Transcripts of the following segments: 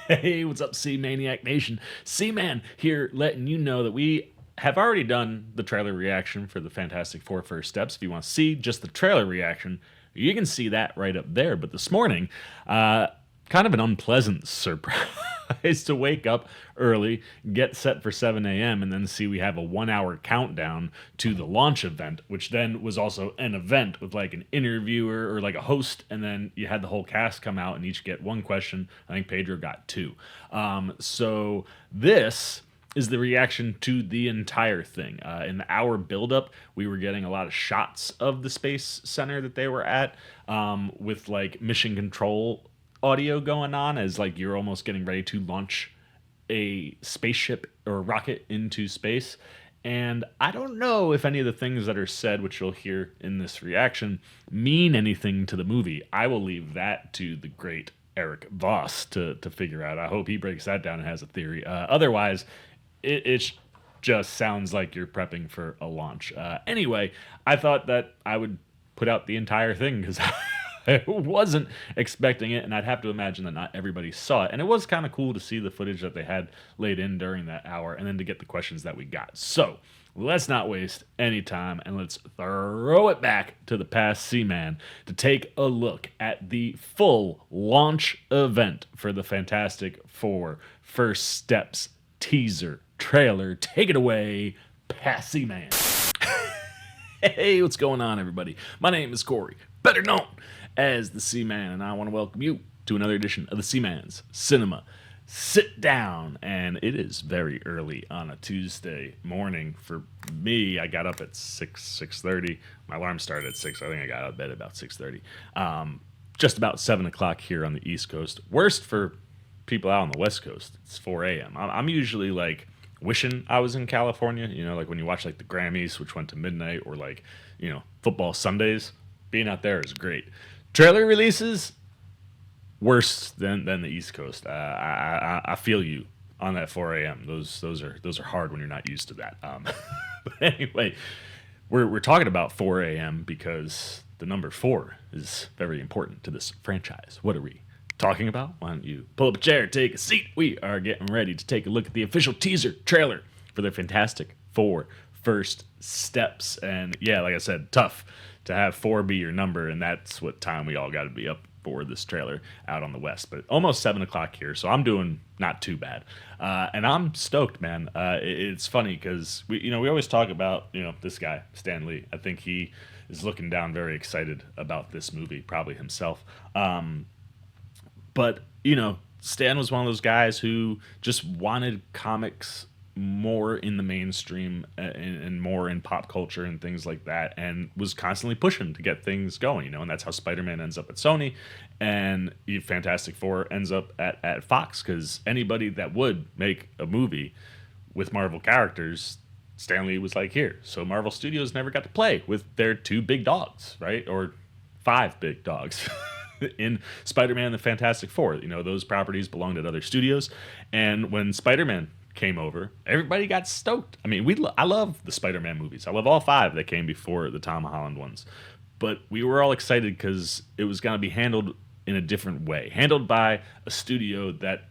Hey, what's up, C Maniac Nation? C Man here, letting you know that we have already done the trailer reaction for the Fantastic Four First Steps. If you want to see just the trailer reaction, you can see that right up there. But this morning, kind of an unpleasant surprise to wake up early, get set for 7 a.m., and then see we have a 1 hour countdown to the launch event, which then was also an event with like an interviewer or like a host, and then you had the whole cast come out and each get one question. I think Pedro got two. So this is the reaction to the entire thing. In the hour buildup, we were getting a lot of shots of the space center that they were at, with like mission control audio going on as like you're almost getting ready to launch a spaceship or rocket into space. And I don't know if any of the things that are said, which you'll hear in this reaction, mean anything to the movie. I will leave that to the great Eric Voss to figure out. I hope he breaks that down and has a theory. Otherwise, it just sounds like you're prepping for a launch. Anyway, I thought that I would put out the entire thing because I wasn't expecting it, and I'd have to imagine that not everybody saw it. And it was kind of cool to see the footage that they had laid in during that hour, and then to get the questions that we got. So let's not waste any time, and let's throw it back to the past Seaman to take a look at the full launch event for the Fantastic Four First Steps teaser trailer. Take it away, past Seaman. Hey, what's going on, everybody? My name is Corey, better known as the Seaman, and I want to welcome you to another edition of the Seaman's Cinema Sit Down. And it is very early on a Tuesday morning for me. I got up at 6:30. My alarm started at 6. I think I got out of bed about 6:30. Just about 7 o'clock here on the East Coast. Worst for people out on the West Coast. It's 4 a.m. I'm usually like wishing I was in California. You know, like when you watch like the Grammys, which went to midnight, or like, you know, football Sundays. Being out there is great. Trailer releases, worse than the East Coast. I feel you on that 4 a.m. Those are hard when you're not used to that. But anyway, we're talking about 4 a.m. because the number 4 is very important to this franchise. What are we talking about? Why don't you pull up a chair, take a seat? We are getting ready to take a look at the official teaser trailer for the Fantastic Four First Steps. And yeah, like I said, tough to have 4 be your number, and that's what time we all got to be up for this trailer out on the West. But almost 7 o'clock here, so I'm doing not too bad, and I'm stoked, man. It's funny because we always talk about this guy Stan Lee. I think he is looking down, very excited about this movie, probably himself. But Stan was one of those guys who just wanted comics more in the mainstream and more in pop culture and things like that, and was constantly pushing to get things going, and that's how Spider-Man ends up at Sony, and Fantastic Four ends up at Fox, because anybody that would make a movie with Marvel characters, Stan Lee was like, here. So Marvel Studios never got to play with their 2 big dogs, right? Or 5 big dogs. In Spider-Man and the Fantastic Four, those properties belonged at other studios, and when Spider-Man came over, everybody got stoked. I mean, I love the Spider-Man movies. I love all 5 that came before the Tom Holland ones. But we were all excited because it was going to be handled in a different way, handled by a studio that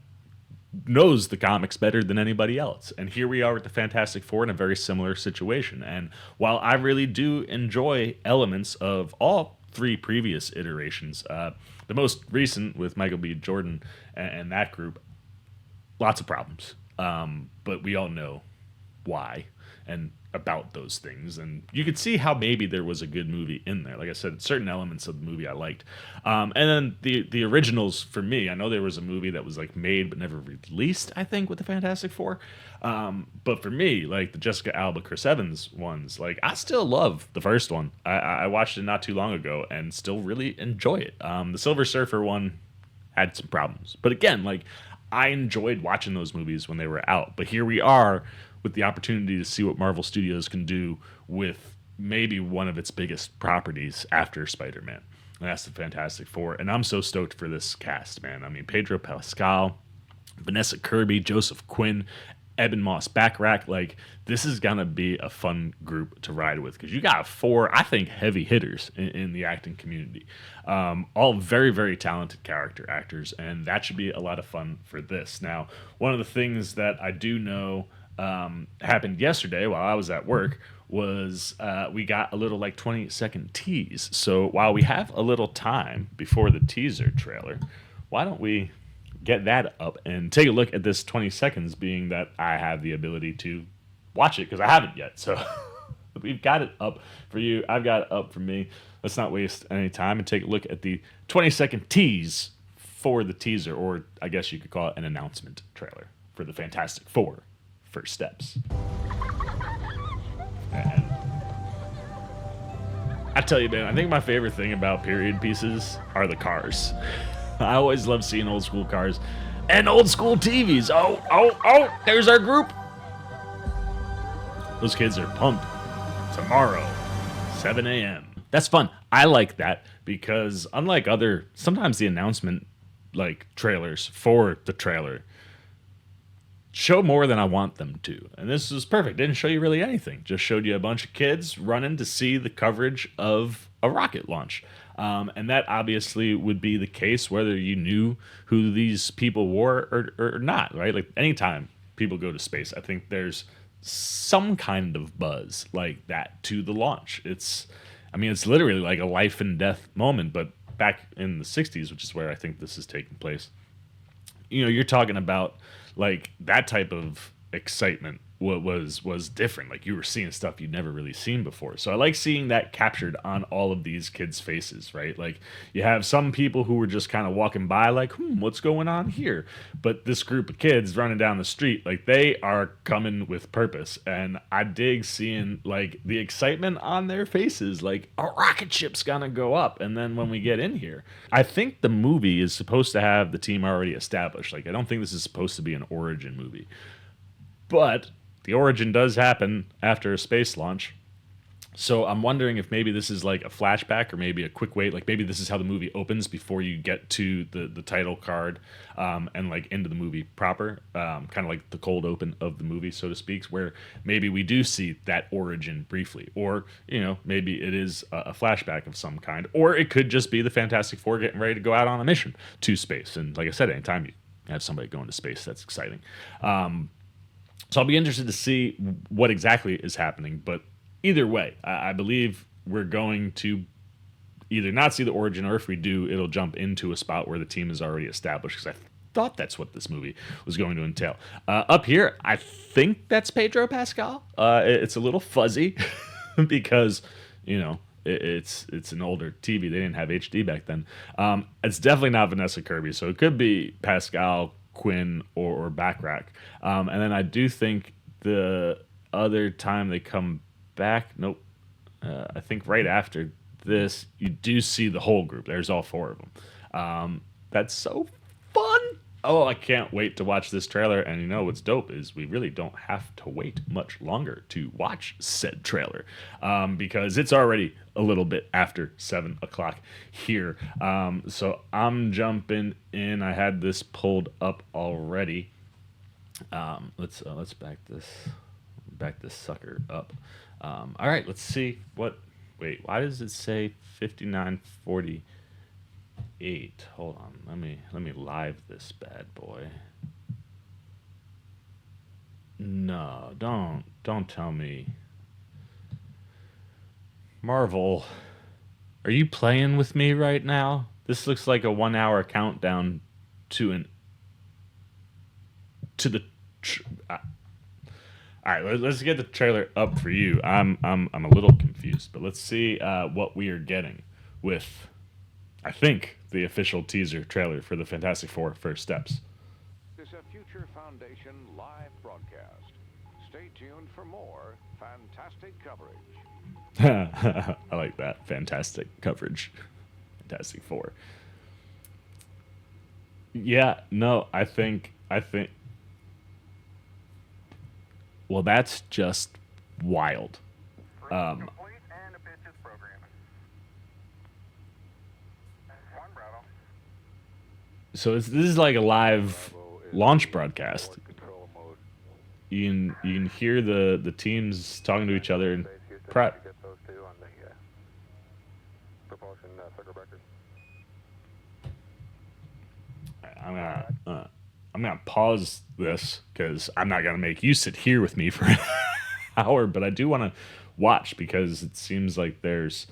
knows the comics better than anybody else. And here we are with the Fantastic Four in a very similar situation. And while I really do enjoy elements of all 3 previous iterations, the most recent with Michael B. Jordan and that group, lots of problems. But we all know why and about those things, and you could see how maybe there was a good movie in there. Like I said, certain elements of the movie I liked, and then the originals for me. I know there was a movie that was like made but never released, I think, with the Fantastic Four. But for me, like the Jessica Alba, Chris Evans ones, like I still love the first one. I watched it not too long ago and still really enjoy it. The Silver Surfer one had some problems, but again, like, I enjoyed watching those movies when they were out. But here we are with the opportunity to see what Marvel Studios can do with maybe one of its biggest properties after Spider-Man. And that's the Fantastic Four. And I'm so stoked for this cast, man. I mean, Pedro Pascal, Vanessa Kirby, Joseph Quinn, Eben Moss, Backrack. Like, this is gonna be a fun group to ride with because you got four, I think, heavy hitters in the acting community, all very, very talented character actors, and that should be a lot of fun for this. Now, one of the things that I do know happened yesterday while I was at work was we got a little like 20-second tease. So while we have a little time before the teaser trailer, why don't we get that up and take a look at this 20 seconds, being that I have the ability to watch it because I haven't yet. So we've got it up for you. I've got it up for me. Let's not waste any time and take a look at the 20-second tease for the teaser, or I guess you could call it an announcement trailer for the Fantastic Four First Steps. And I tell you, man, I think my favorite thing about period pieces are the cars. I always love seeing old school cars and old school TVs. Oh, there's our group. Those kids are pumped. Tomorrow, 7 a.m. That's fun. I like that because unlike other, sometimes the announcement like trailers for the trailer show more than I want them to. And this is perfect. Didn't show you really anything. Just showed you a bunch of kids running to see the coverage of a rocket launch. And that obviously would be the case whether you knew who these people were or not, right? Like anytime people go to space, I think there's some kind of buzz like that to the launch. It's literally like a life and death moment, but back in the 60s, which is where I think this is taking place, you're talking about like that type of excitement was different. Like you were seeing stuff you'd never really seen before. So I like seeing that captured on all of these kids' faces, right? Like you have some people who were just kind of walking by like, what's going on here? But this group of kids running down the street, like they are coming with purpose. And I dig seeing like the excitement on their faces, like a rocket ship's gonna go up. And then when we get in here, I think the movie is supposed to have the team already established. Like I don't think this is supposed to be an origin movie. But the origin does happen after a space launch. So I'm wondering if maybe this is like a flashback or maybe a quick wait. Like maybe this is how the movie opens before you get to the title card and like into the movie proper. Kind of like the cold open of the movie, so to speak, where maybe we do see that origin briefly. Or, maybe it is a flashback of some kind. Or it could just be the Fantastic Four getting ready to go out on a mission to space. And like I said, anytime you have somebody going to space, that's exciting. So I'll be interested to see what exactly is happening. But either way, I believe we're going to either not see the origin, or if we do, it'll jump into a spot where the team is already established, because I thought that's what this movie was going to entail. Up here, I think that's Pedro Pascal. It's a little fuzzy because, it's an older TV. They didn't have HD back then. It's definitely not Vanessa Kirby, so it could be Pascal, Quinn, or Backrack. And then I do think the other time they come back, I think right after this, you do see the whole group. There's all four of them. That's so fun. Oh, I can't wait to watch this trailer. And what's dope is we really don't have to wait much longer to watch said trailer because it's already a little bit after 7 o'clock here. So I'm jumping in. I had this pulled up already. Let's back this sucker up. All right, let's see wait, why does it say 59:48? Hold on, let me live this bad boy. No, don't tell me. Marvel, are you playing with me right now? This looks like a 1 hour countdown to the all right, let's get the trailer up for you. I'm a little confused, but let's see what we are getting with, I think, the official teaser trailer for the Fantastic Four First Steps. This is a Future Foundation live broadcast. Stay tuned for more fantastic coverage. I like that. Fantastic coverage. Fantastic Four. Yeah, no, I think well, that's just wild. Complete and pitches programming. One Bravo. So this is like a live launch broadcast. Control mode. you can hear the teams talking to each other and prep. Get those two on the propulsion circuit breakers. I'm gonna pause this because I'm not gonna make you sit here with me for an hour, but I do want to watch because it seems like there's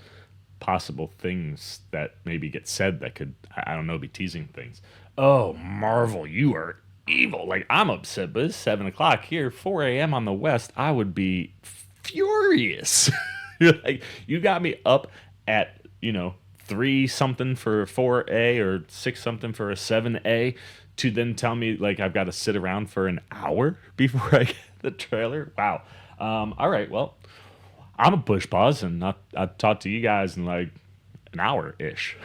possible things that maybe get said that could, I don't know, be teasing things. Oh, Marvel, you are evil. Like, I'm upset, but it's 7 o'clock here, 4 a.m. on the West. I would be furious. Like, you got me up at 3 something for a 4A or 6 something for a 7A to then tell me like I've got to sit around for an hour before I get the trailer. Wow. All right, well, I'm a push pause and I'll talk to you guys in like an hour ish,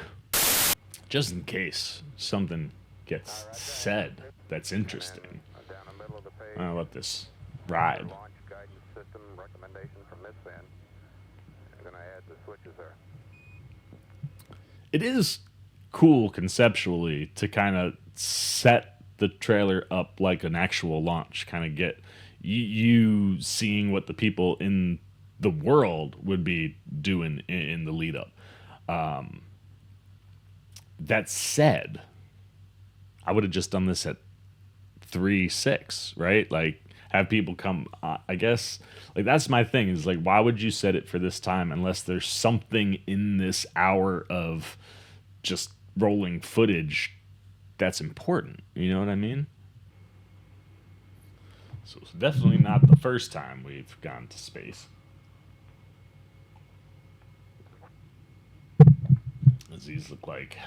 just in case something gets said that's interesting. Down the middle of the page. I'll let this ride. Launch guidance system recommendation from this end. I'm going to add the switches there. It is cool conceptually to kind of set the trailer up like an actual launch, kind of get you seeing what the people in the world would be doing in the lead up. That said, I would have just done this at 3-6, right? Like, have people come. I guess like that's my thing. Is like, why would you set it for this time unless there's something in this hour of just rolling footage that's important? You know what I mean? So it's definitely not the first time we've gone to space. As these look like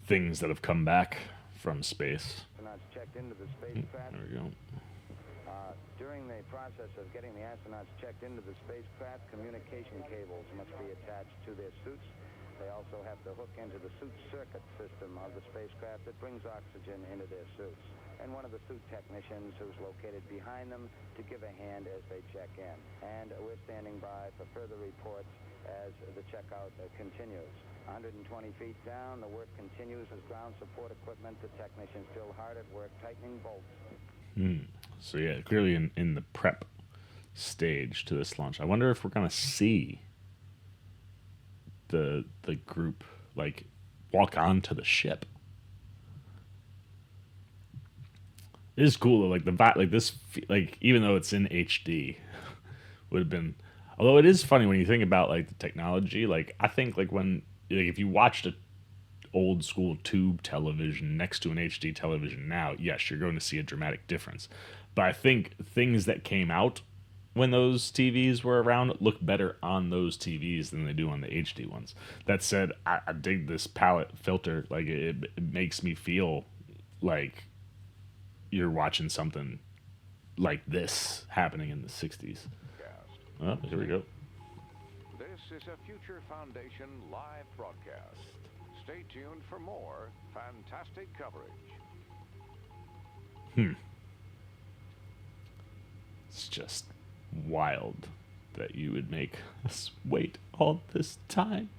things that have come back from space. Astronauts checked into the spacecraft. There we go. During the process of getting the astronauts checked into the spacecraft, communication cables must be attached to their suits. They also have to hook into the suit circuit system of the spacecraft that brings oxygen into their suits. And one of the suit technicians who's located behind them to give a hand as they check in. And we're standing by for further reports as the checkout continues. 120 feet down, the work continues as ground support equipment. The technicians still hard at work tightening bolts. So yeah, clearly in the prep stage to this launch. I wonder if we're gonna see the group like walk onto the ship. It is cool though, like like this, like even though it's in HD, would have been. Although it is funny when you think about like the technology. Like I think like when like if you watched a old school tube television next to an HD television now, yes, you're going to see a dramatic difference. But I think things that came out when those TVs were around look better on those TVs than they do on the HD ones. That said, I dig this palette filter. Like it makes me feel like you're watching something like this happening in the 60s. Oh, here we go. This is a Future Foundation live broadcast. Stay tuned for more fantastic coverage. It's just wild that you would make us wait all this time.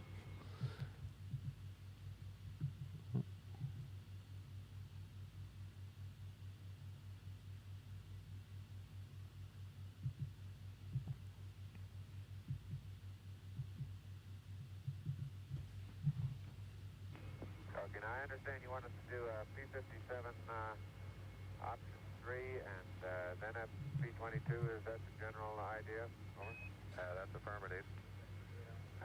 Okay, now I understand you want us to do a P-57 option 3 and then a P-22. Is that the general idea? Over? That's affirmative.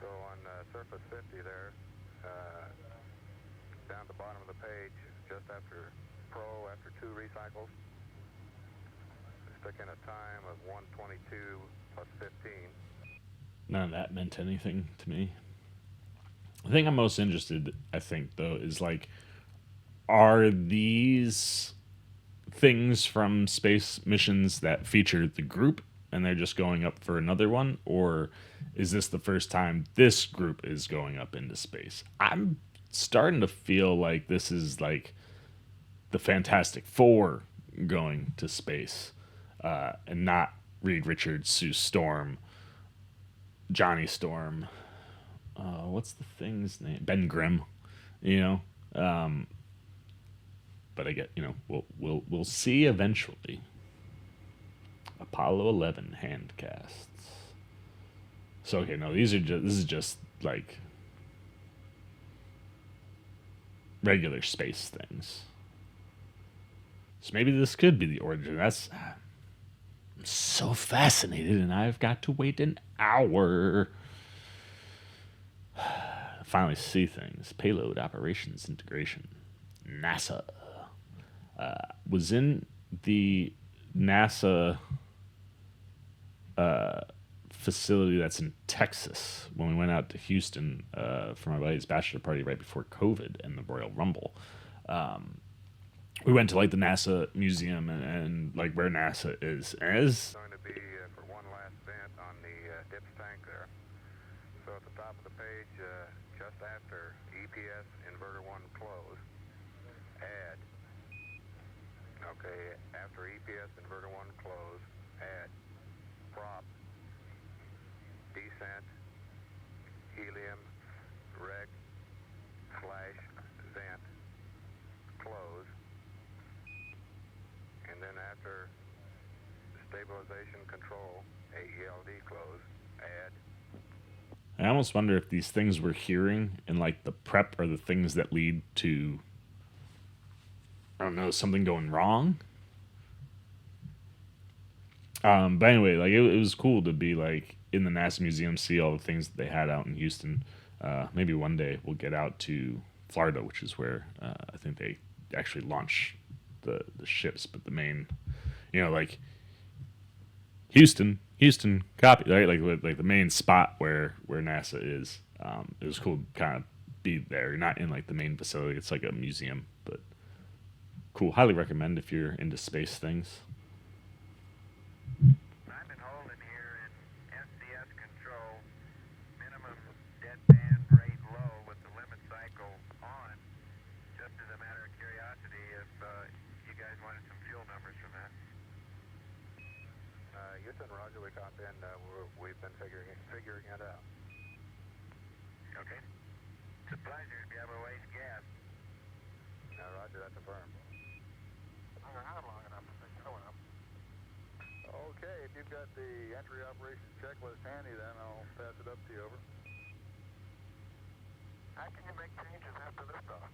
So on surface 50 there, down at the bottom of the page, just after Pro, after 2 recycles, stick in a time of 1:22 plus 15. None of that meant anything to me. The thing I'm most interested, I think, though, is like, are these things from space missions that feature the group and they're just going up for another one? Or is this the first time this group is going up into space? I'm starting to feel like this is like the Fantastic Four going to space, and not Reed Richards, Sue Storm, Johnny Storm. What's the thing's name? Ben Grimm, you know? but I get, we'll see eventually. Apollo 11 hand casts. So okay, no, this is just like regular space things. So maybe this could be the origin. I'm so fascinated, and I've got to wait an hour. Finally see things. Payload operations integration. NASA was in the NASA facility that's in Texas when we went out to Houston for my buddy's bachelor party right before COVID and the Royal Rumble. We went to like the NASA museum and like where NASA is. It's going to be for one last vent on the dips tank there. So at the top of the page, just after EPS inverter 1 close, add. Okay, after EPS inverter 1 close, add prop, descent, helium, reg, slash, vent, close. And then after stabilization control, AELD close, add. I almost wonder if these things we're hearing in like the prep are the things that lead to, I don't know, something going wrong. But anyway, like it was cool to be like in the NASA museum, see all the things that they had out in Houston. Maybe one day we'll get out to Florida, which is where I think they actually launch the ships. But the main, like Houston copy, right? Like the main spot where NASA is. It was cool to kind of be there. You're not in like the main facility. It's like a museum, but cool. Highly recommend if you're into space things. I've been holding here in SCS control, minimum deadband rate low with the limit cycle on, just as a matter of curiosity if you guys wanted some fuel numbers from that. Houston, roger, we copy, and we've been figuring it out. Okay. It's a pleasure to be able to waste gas. Roger, that's affirmed. Hung around long enough to think going up. Okay, if you've got the entry operations checklist handy, then I'll pass it up to you, over. How can you make changes after this, though?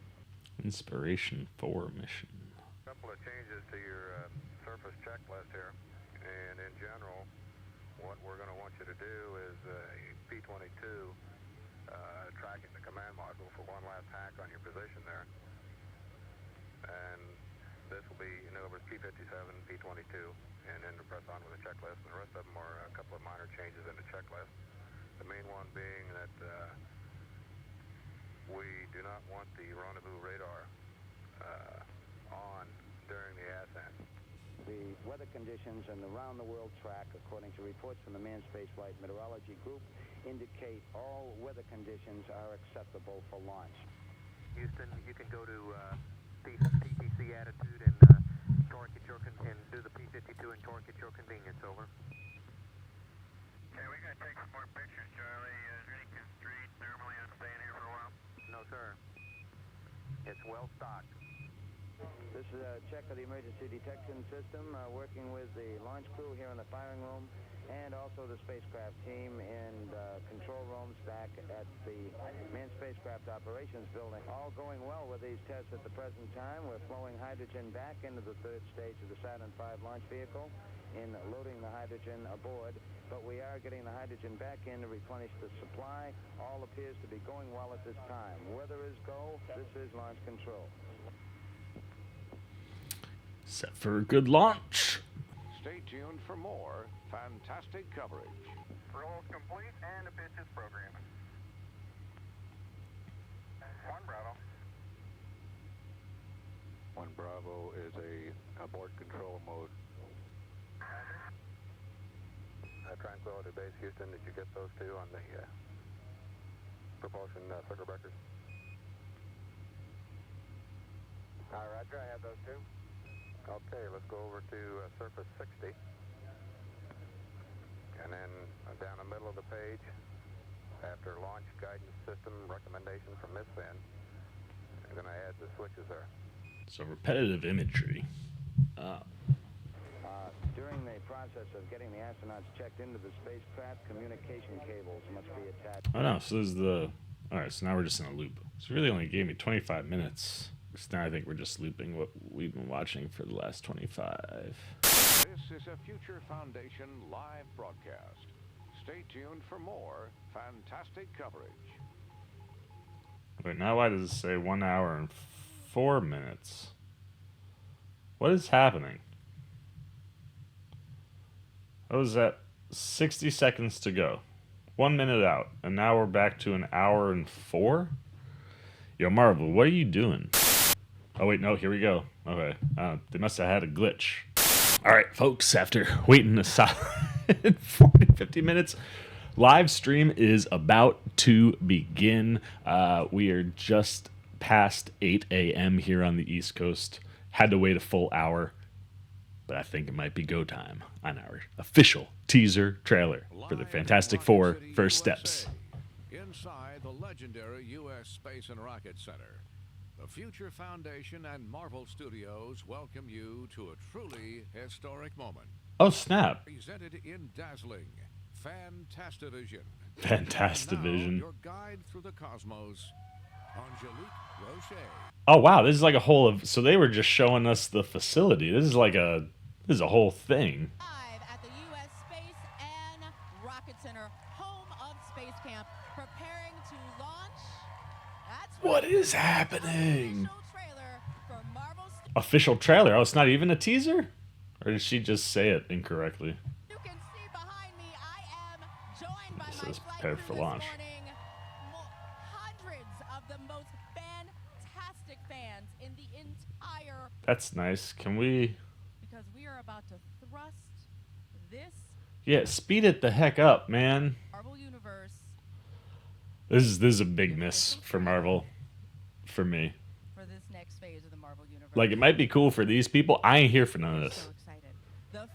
Inspiration 4 mission. A couple of changes to your surface checklist here. And in general, what we're going to want you to do is P-22 tracking the command module for one last hack on your position there. And this will be, over P-57, P-22, and then to press on with the checklist. And the rest of them are a couple of minor changes in the checklist. The main one being that we do not want the rendezvous radar on during the ascent. The weather conditions and the round-the-world track, according to reports from the Manned Spaceflight Meteorology Group, indicate all weather conditions are acceptable for launch. Houston, you can go to PTC attitude and torque at your and do the P-52 and torque at your convenience, over. Okay, we're going to take some more pictures, Charlie. Is there any constraint normally on staying here for a while? No, sir. It's well stocked. This is a check of the emergency detection system, working with the launch crew here in the firing room and also the spacecraft team in control rooms back at the Manned Spacecraft Operations Building. All going well with these tests at the present time. We're flowing hydrogen back into the third stage of the Saturn V launch vehicle in loading the hydrogen aboard, but we are getting the hydrogen back in to replenish the supply. All appears to be going well at this time. Weather is go. This is launch control. Set for a good launch. Stay tuned for more fantastic coverage. Roll complete and the pitch is programming. 1 Bravo. 1 Bravo is a abort control mode. Tranquility Base, Houston, did you get those two on the propulsion circuit breakers? Roger, I have those two. Okay, let's go over to surface 60. And then down the middle of the page, after launch guidance system recommendation from Miss Finn, I'm going to add the switches there. So repetitive imagery. During the process of getting the astronauts checked into the spacecraft, communication cables must be attached. Oh no, so this is the... Alright, so now we're just in a loop. So it really only gave me 25 minutes. So now I think we're just looping what we've been watching for the last 25. This is a Future Foundation live broadcast. Stay tuned for more fantastic coverage. Wait, now why does it say 1 hour and 4 minutes? What is happening? What was that? 60 seconds to go. 1 minute out. And now we're back to an hour and 4? Yo, Marvel, what are you doing? Oh, wait, no, here we go. Okay. They must have had a glitch. All right, folks, after waiting a solid 40, 50 minutes, live stream is about to begin. We are just past 8 a.m. here on the East Coast. Had to wait a full hour, but I think it might be go time on our official teaser trailer for the Fantastic Four First Steps. Inside the legendary U.S. Space and Rocket Center, the Future Foundation and Marvel Studios welcome you to a truly historic moment. Oh, snap. Presented in dazzling Fantastivision. Fantastivision. Now, your guide through the cosmos, Angelique Roche. Oh, wow. This is like a whole... So they were just showing us the facility. This is a whole thing. Live at the U.S. Space and Rocket Center, home of Space Camp, preparing to launch. That's What right, is happening? official trailer for Marvel Studios. Official trailer. Oh, it's not even a teaser? Or did she just say it incorrectly? You can see behind me, I am joined by This my is flight prepared crew for this launch. morning. Hundreds of the most fantastic fans in the entire, That's nice. Can we... because we are about to thrust this Yeah, speed it the heck up, man. Marvel universe This is a big miss for Marvel. For me. for this next phase of the Marvel universe. Like, it might be cool for these people. I ain't here for none of this. So excited. The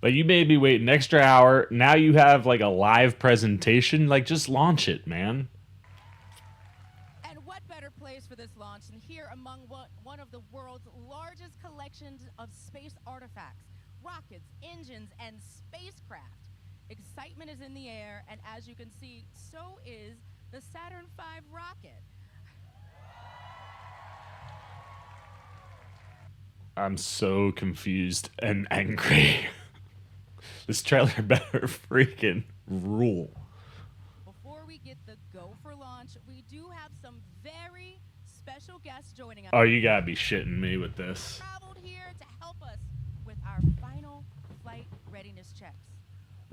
Like, you made me wait an extra hour. Now you have, like, a live presentation. Like, just launch it, man. And what better place for this launch than here among one of the world's largest collections of space artifacts, rockets, engines, and spacecraft. Excitement is in the air, and as you can see, so is the Saturn V rocket. I'm so confused and angry. This trailer better freaking rule. Before we get the go for launch, we do have some very special guests joining us. Oh, you gotta be shitting me with this. Traveled here to help us with our final flight readiness checks.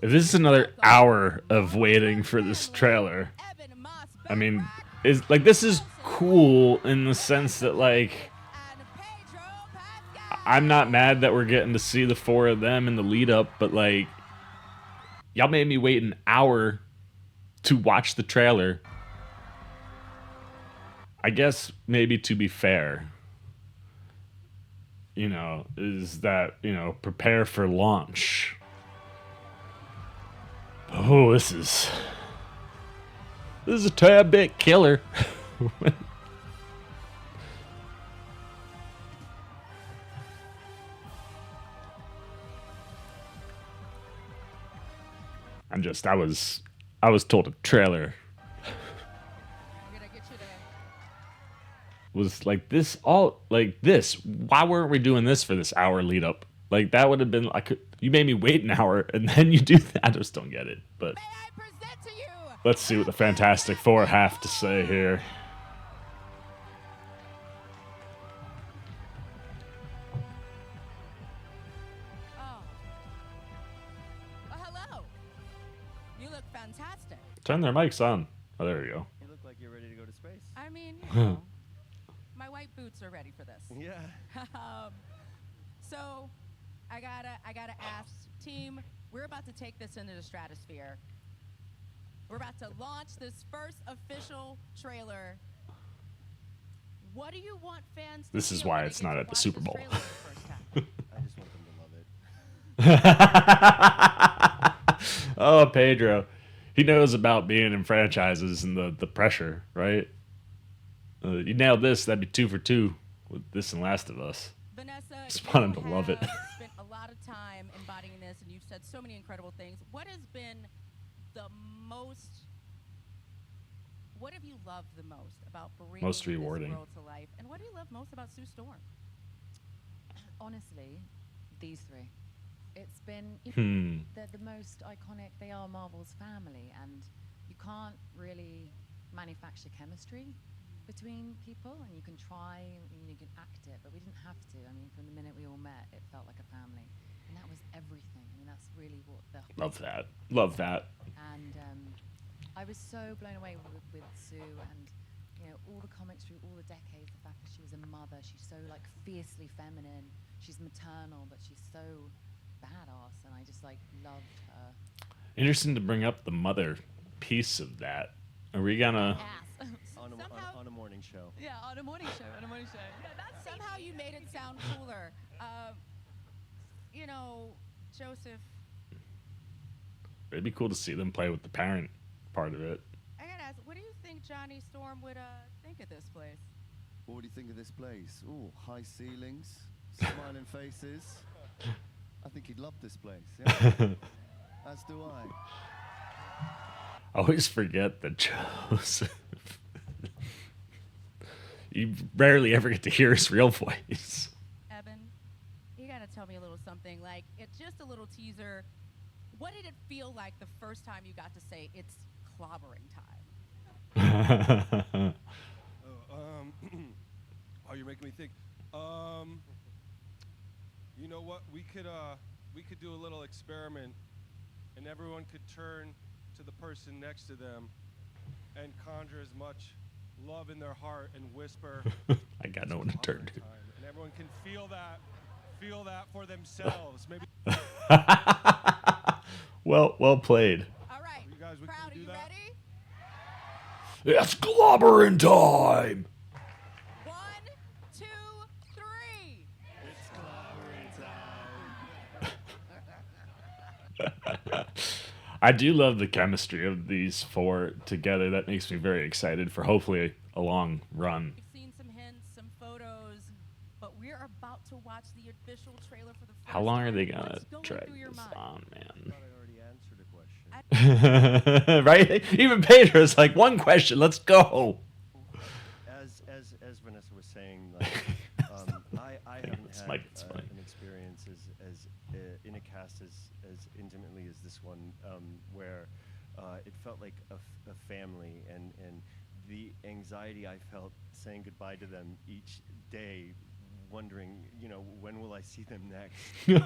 If this is another hour of waiting for this trailer, Evan Moss I mean, Backrack, is like, this is cool in the sense that, like, and Pedro Pascal. I'm not mad that we're getting to see the four of them in the lead up, but like, y'all made me wait an hour to watch the trailer. I guess maybe to be fair, you know, is that, you know, prepare for launch. Oh, this is a tad bit killer. I was told a trailer I'm gonna get you there. was like this, all like this. Why weren't we doing this for this hour lead up? Like, that would have been like, you made me wait an hour and then you do that. I just don't get it. But May I present to you? let's see what the Fantastic Four have to say here. Oh. Well, hello. You look fantastic. Turn their mics on. Oh, there we go. You look like you're ready to go to space. I mean, you know, my white boots are ready for this. Yeah. So, I gotta ask, team. We're about to take this into the stratosphere. We're about to launch this first official trailer. What do you want fans to This is feel why when they it's get not to at the watch Super this Bowl. trailer for the first time? I just want them to love it. Oh, Pedro. He knows about being in franchises and the pressure, right? You nailed this. That'd be 2 for 2 with this and Last of Us. Vanessa, Just you wanted to love it. have spent a lot of time embodying this, and you've said so many incredible things. What has been the most? What have you loved the most about bringing Most rewarding. this world to life? And what do you love most about Sue Storm? Honestly, these three. It's been they're the most iconic. They are Marvel's family, and you can't really manufacture chemistry between people, and you can try and you can act it, but we didn't have to. I mean, from the minute we all met, it felt like a family, and that was everything. I mean, that's really what the Love that. Love that. And I was so blown away with Sue, and you know, all the comics through all the decades. The fact that she was a mother, she's so like fiercely feminine. She's maternal, but she's so badass, and I just like loved her. Interesting to bring up the mother piece of that. Are we gonna? Ass. On a morning show. Yeah, on a morning show. Yeah, that's somehow you made it sound cooler. You know, Joseph, It'd be cool to see them play with the parent part of it. I gotta ask, what do you think Johnny Storm would think of this place? What would you think of this place? Ooh, high ceilings, smiling faces. I think he'd love this place. Yeah. As do I. I always forget that Joseph. You rarely ever get to hear his real voice. Evan, you gotta tell me a little something. Like, it's just a little teaser. What did it feel like the first time you got to say it's clobbering time? Oh, you're making me think. You know what? We could do a little experiment, and everyone could turn to the person next to them and conjure as much love in their heart and whisper. I got no one to turn to. And everyone can feel that for themselves. Maybe. Well played. All right, You guys, we can Crowd, are do you that? ready? It's clobbering time. 1, 2, 3. I do love the chemistry of these four together. That makes me very excited for hopefully a long run. We've seen some hints, some photos, but we're about to watch the official trailer for the first How long are time. they gonna What's going drag through your this mind? on, man? I thought I already answered a question. Right? Even Pedro's like, one question, let's go. As Vanessa was saying, like, I haven't this had mic is funny. an experience as in a cast as intimately as this one, where it felt like a family, and the anxiety I felt saying goodbye to them each day, wondering, you know, when will I see them next?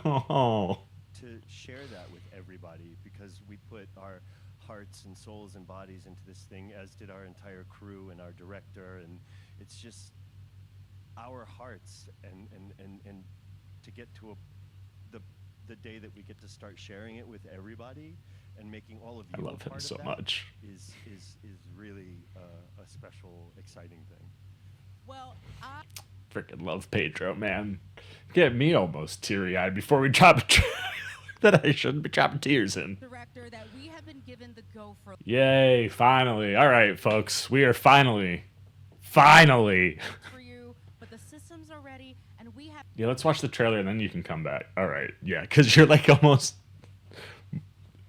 Oh. To share that with everybody, because we put our hearts and souls and bodies into this thing, as did our entire crew and our director, and it's just our hearts, and to get to the day that we get to start sharing it with everybody and making all of I you love a him part so of that much. is really a special, exciting thing. Well, I Freaking love Pedro, man. Get me almost teary-eyed before we drop a trailer that I shouldn't be dropping tears in. director that we have been given the go for. Yay, finally. All right, folks. We are finally For you, but the systems are ready, and we have. Yeah, let's watch the trailer and then you can come back. All right. Yeah, because you're like almost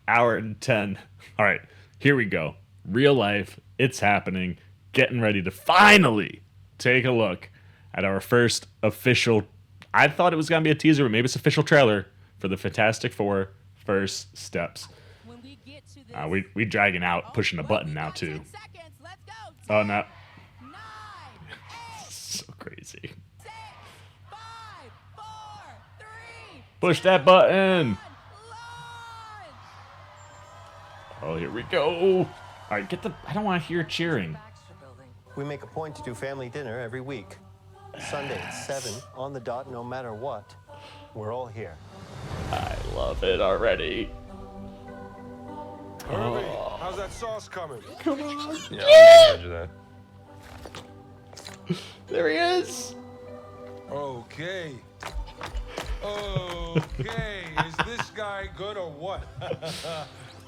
hour and 10. All right, here we go. Real life. It's happening. Getting ready to finally take a look at our first official. I thought it was going to be a teaser, but maybe it's official trailer for the Fantastic Four First Steps. When we get to this. We dragging out, Oh, pushing a well, button we now got too. 10 seconds. Let's go. Oh 10, no, 9, 8, so crazy. 6, 5, 4, 3. Push that button. 1, launch! Oh, here we go. All right, get the. I don't want to hear cheering. We make a point to do family dinner every week. Sunday at 7 on the dot, no matter what. We're all here. I love it already. Herbie, how's that sauce coming? There he is. Okay. Okay. Is this guy good or what?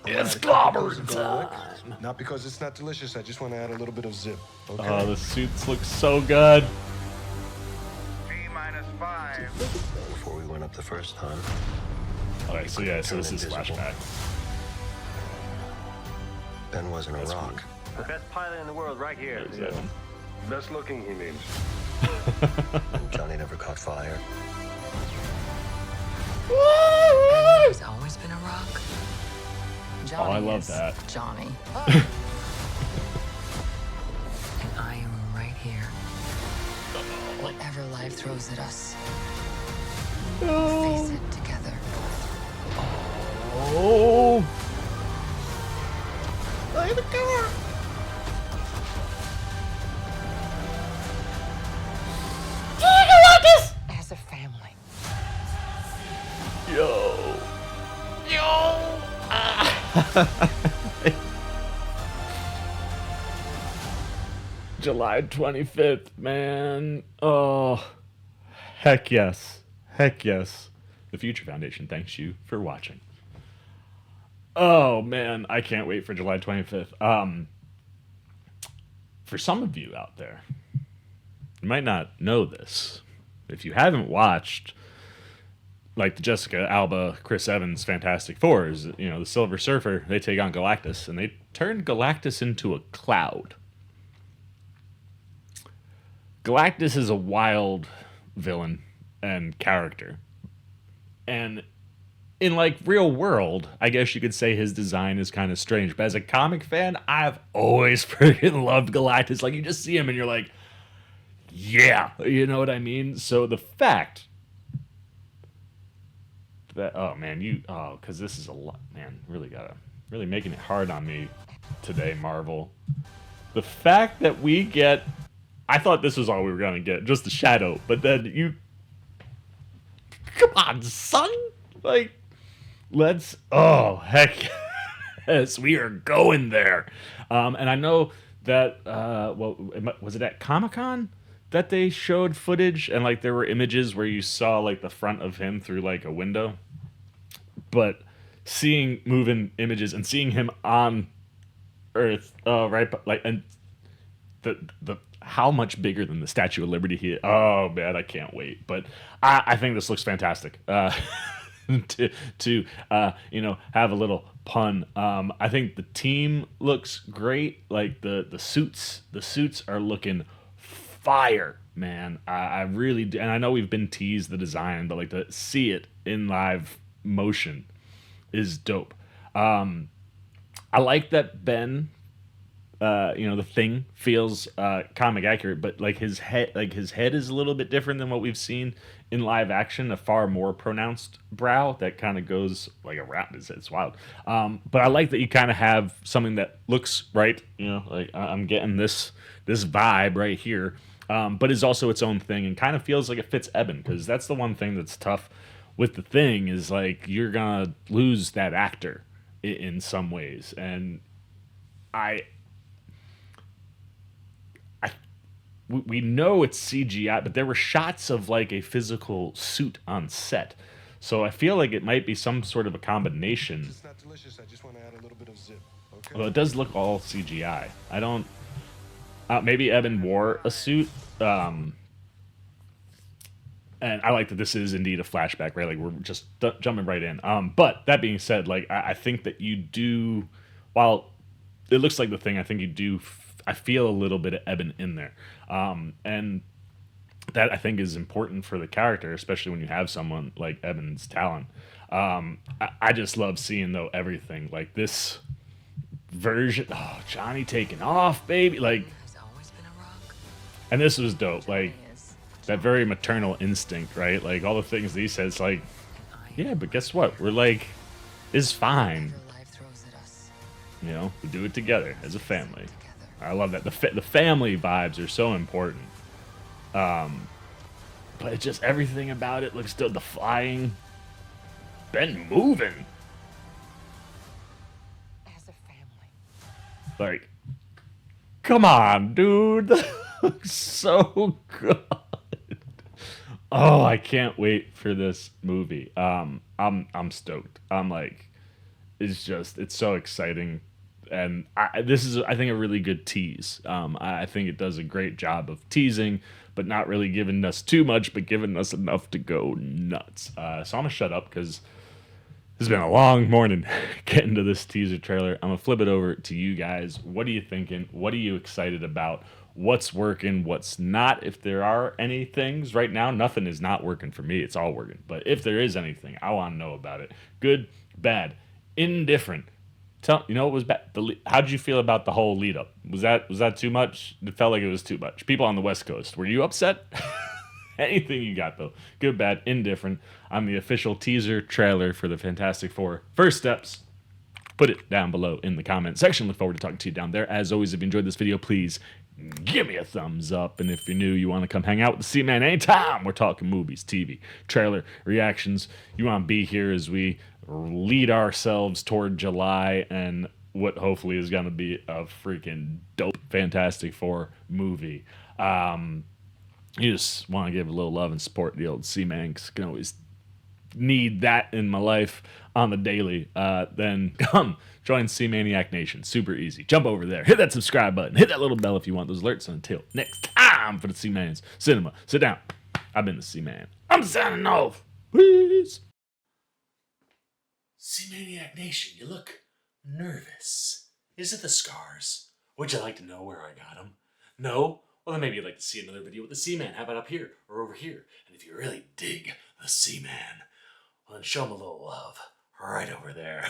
It's clobbering time. Not because it's not delicious. I just want to add a little bit of zip. Okay. Oh, the suits look so good. 5. Before we went up the first time, Okay, so yeah, so this is Invisible. flashback. Ben wasn't a rock. The best pilot in the world right here. There's Evan. Best looking, he means. Johnny never caught fire. There's always been a rock. Johnny I love is that. Johnny. And I am right here. Whatever life throws at us, face it together. Oh. As a family. Yo. July 25th, man. Oh, heck yes. Heck yes. The Future Foundation thanks you for watching. Oh, man. I can't wait for July 25th. For some of you out there, you might not know this. If you haven't watched, like the Jessica Alba, Chris Evans Fantastic Fours, you know, the Silver Surfer, they take on Galactus, and they turned Galactus into a cloud. Galactus is a wild villain and character. And in like real world, I guess you could say his design is kind of strange. But as a comic fan, I've always freaking loved Galactus. Like you just see him and you're like, yeah, you know what I mean? So the fact that, oh man, because this is a lot, man, really making it hard on me today, Marvel. The fact that we get, I thought this was all we were going to get, just the shadow, but then come on, son! Like, oh, heck yes, we are going there. And I know that, was it at Comic-Con that they showed footage and like there were images where you saw like the front of him through like a window? But seeing moving images and seeing him on Earth, right, like, and the how much bigger than the Statue of Liberty he is. Oh man, I can't wait. But I think this looks fantastic. To have a little pun. I think the team looks great. Like the suits are looking fire, man. I really do. And I know we've been teased the design, but like to see it in live motion is dope. I like that Ben, the Thing feels comic accurate, but like his head is a little bit different than what we've seen in live action. A far more pronounced brow that kind of goes like around. It's wild. But I like that you kind of have something that looks right. Like I'm getting this vibe right here. But is also its own thing and kind of feels like it fits Eben, because that's the one thing that's tough with the Thing is like you're gonna lose that actor in some ways, and we know it's CGI, but there were shots of like a physical suit on set, so I feel like it might be some sort of a combination. It's not delicious. I just want to add a little bit of zip. Okay. Although it does look all CGI. I don't. Maybe Eben wore a suit. And I like that this is indeed a flashback, right? Like we're just jumping right in. But that being said, like I think that you do, while it looks like the Thing, I think you do. I feel a little bit of Eben in there, and that I think is important for the character, especially when you have someone like Eben's talent. I just love seeing though everything like this version. Oh, Johnny taking off, baby! Like, There's always been a rock. and this was dope. Like Johnny is that very maternal instinct, right? Like all the things that he says, like, yeah, but guess what? We're like, is fine. whatever life throws at us. We do it together as a family. Together. I love that. The family vibes are so important. But it just, everything about it looks dope. The flying, Ben moving. As a family. Like, come on, dude. That looks so good. Oh, I can't wait for this movie. I'm stoked. I'm like, it's so exciting. And this is, I think, a really good tease. I think it does a great job of teasing, but not really giving us too much, but giving us enough to go nuts. So I'm going to shut up because this has been a long morning getting to this teaser trailer. I'm going to flip it over to you guys. What are you thinking? What are you excited about? What's working? What's not? If there are any things right now, nothing is not working for me. It's all working. But if there is anything, I want to know about it. Good, bad, indifferent. You know what was bad? How did you feel about the whole lead up? Was that too much? It felt like it was too much. People on the West Coast, were you upset? Anything you got though, good, bad, indifferent. I'm the official teaser trailer for the Fantastic Four First Steps. Put it down below in the comment section. Look forward to talking to you down there. As always, if you enjoyed this video, please give me a thumbs up. And if you're new, you want to come hang out with the C-Man anytime. We're talking movies, TV, trailer, reactions. You want to be here as we lead ourselves toward July and what hopefully is going to be a freaking dope Fantastic Four movie. You just want to give a little love and support the old C-Man, because I can always need that in my life on the daily. Then come join C-Maniac Nation. Super easy. Jump over there. Hit that subscribe button. Hit that little bell if you want those alerts. Until next time for the C-Man's Cinema. Sit down. I've been the C-Man. I'm signing off. Peace. C-Maniac Nation, you look nervous. Is it the scars? Would you like to know where I got them? No? Well, then maybe you'd like to see another video with the C-Man. How about up here or over here? And if you really dig the C-Man, well, then show him a little love right over there.